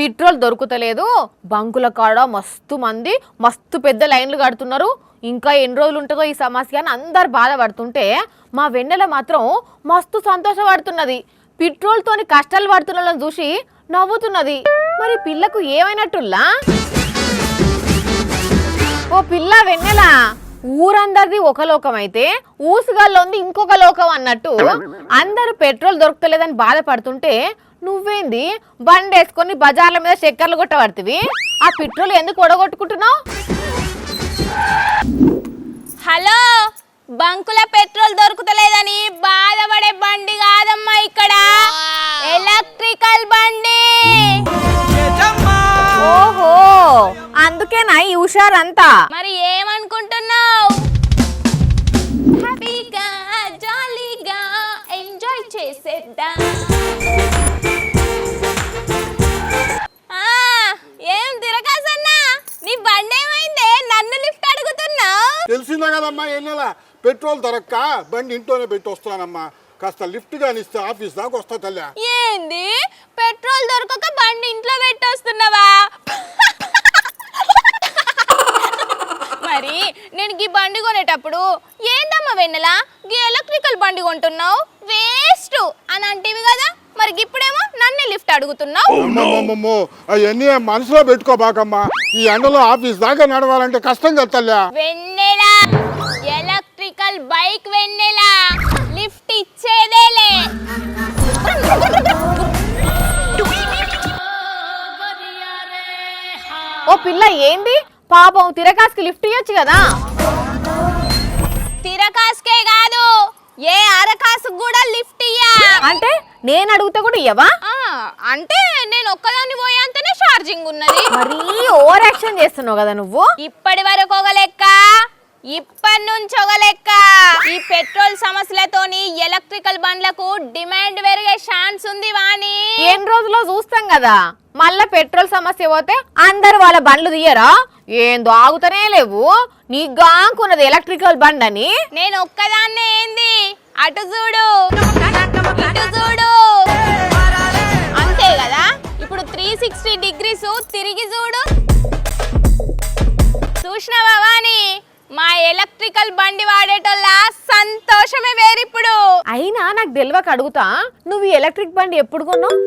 Petrol దొరుకుతలేదు, బంకుల కాడ మస్తు మంది మస్తు పెద్ద లైన్లు కడుతున్నారు, ఇంకా ఎన్ని రోజులు ఉంటుందో ఈ సమస్య అని అందరు బాధపడుతుంటే మా వెన్నెల మాత్రం మస్తు సంతోషపడుతున్నది. పెట్రోల్ తోని కష్టాలు పడుతున్న వాళ్ళని చూసి నవ్వుతున్నది. మరి పిల్లకు ఏమైనట్టుల్లా? ఓ పిల్ల వెన్నెల, ఊరందరిది ఒక లోకం అయితే ఊసుగాల్లో ఉంది ఇంకొక లోకం అన్నట్టు అందరూ పెట్రోల్ దొరకలేదని బాధపడుతుంటే నువ్వేంది బండి వేసుకొని బజార్ల మీద చక్కర్లు కొట్టబడుతుంది? ఆ పెట్రోల్ ఎందుకు ఒడగొట్టుకుంటున్నావు? హలో, బంకుల పెట్రోల్ దొరుకుతలేదని బాధపడే బండి కాదమ్మా, ఇక్కడ ఎలక్ట్రికల్ బండి. ఓహో, అందుకేనా ఈ హుషారంతా? మరి ఏమనుకుంటున్నావు? హ్యాపీగా జాలీగా ఎంజాయ్ చేసేద్దాం. ఏం తిరగాసన్నా, నీ బండి ఏమైందే? నన్ను లిఫ్ట్ అడుగుతున్నావు? తెలిసిందా కదమ్మా, ఏ నెల పెట్రోల్ దొరక్క బండి ఇంట్లోనే పెట్టి వస్తానమ్మా, కాస్త లిఫ్ట్ గాని ఇస్తే ఆఫీస్ దాకా వస్తా తల్లి. ఏంది పెట్రోల్ దొరకక బండి ఇంట్లో పెట్టి వస్తున్నావా? మరి నేను ఈ బండి కొనేటప్పుడు ఏందమ్మా వెన్నెలా గీ ఎలక్ట్రికల్ బండి కొంటున్నావు వేస్ట్ అని అంటివి కదా, మరి ఇప్పుడేమో నన్ను లిఫ్ట్ అడుగుతున్నావు? అమ్మమ్మమ్మో, అవన్నీ మనసులో పెట్టుకోబాకమ్మా, ఈ ఎండలో ఆఫీస్ దాకా నడవాలంటే కష్టం కదా తల్లి. వెన్నెలా ఎలక్ట్రికల్ బైక్, వెన్నెలా లిఫ్ట్ ఇచ్చేదేలే. ఓ పిల్ల, ఏంది పాపం తిరకాస్కి లిఫ్ట్ ఇవ్వచ్చు కదా? తిరకాస్కే కాదు, ఏ అరకాసు కూడా లిఫ్ట్ ఇయ్యా. అంటే నేను అడుగుతా కూడా ఇయ్యవా? అంటే నేను ఒక్కదాన్ని పోయేంతనే ఛార్జింగ్ ఉన్నది. మరీ ఓవర్ యాక్షన్ చేస్తున్నావు కదా నువ్వు. ఇప్పటి వరకు ఒక లెక్క, ఇప్పటి నుంచి ఒక లెక్క. ఈ పెట్రోల్ సమస్యలతోని ఎలక్ట్రికల్ బండ్లకు డిమాండ్ పెరిగే ఛాన్స్ ఉంది వాణి. ఎన్ని రోజుల్లో చూస్తాం కదా, మళ్ళా పెట్రోల్ సమస్య పోతే అందరు వాళ్ళ బండ్లు తీయరా? ఏందో ఆగుతనే లేవు. నీ గాంకున్నది ఎలక్ట్రికల్ బండ్ అని. నేను ఒక్కదాన్నే ఏంది, అటు చూడు ఇటు చూడు, అంతే కదా. ఇప్పుడు 360 degrees తిరిగి చూడు. చూసినావా వాణి, మా ఎలక్ట్రికల్ బండి వాడేటోళ్ళ సంతోషమే వేరిప్పుడు. అయినా నాకు తెలియక అడుగుతా, నువ్వు ఈ ఎలక్ట్రిక్ బండి ఎప్పుడు కొన్నావు?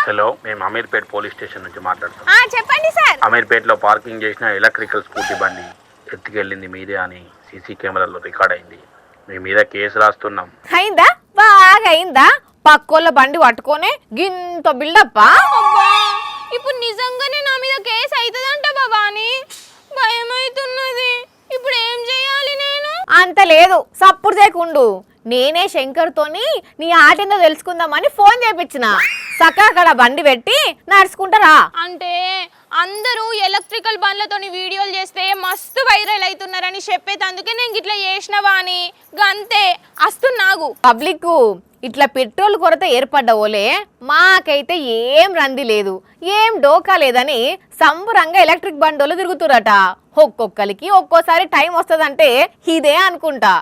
హలో, మేము అమీర్పేట్ పోలీస్ స్టేషన్ నుంచి మాట్లాడుతాం. చెప్పండి సార్. అమీర్పేట్లో పార్కింగ్ చేసిన ఎలక్ట్రికల్ స్కూటీ బండి ఎత్తుకెళ్ళింది మీదే అని సీసీ కెమెరాలో రికార్డ్ అయింది. మీ మీద కేసు రాస్తున్నాం. అయిందా? బాగా అయిందా? పక్కోళ్ళ బండి పట్టుకొని గింత బిల్డప్పా? ఇప్పుడు నిజంగానే నా మీద కేసు అవుతుందంట బాబాని, భయం అవుతున్నది. ఇప్పుడు ఏం చేయాలి నేను? అంత లేదు, సప్పుడు చేయకుండు. నేనే శంకర్ తోని నీ ఆటేందో తెలుసుకుందామని ఫోన్ చేపించిన. సక్క అక్కడ బండి పెట్టి నడుచుకుంటారా? అంటే అందరూ ఎలక్ట్రికల్ బండ్లతోని వీడియోలు చేస్తే మస్తు వైరల్ అవుతున్నారని చెప్పేందుకే నేను ఇట్లా చేసినవా అని గంతే. అస్తున్నాగు పబ్లిక్ ఇట్లా పెట్రోల్ కొరత ఏర్పడ్డవోలే, మాకైతే ఏం రంది లేదు, ఏం డోకా లేదని సంబరంగా ఎలక్ట్రిక్ బండోళ్ళు తిరుగుతురట. ఒక్కొక్కరికి ఒక్కోసారి టైం వస్తుందంటే ఇదే అనుకుంటా.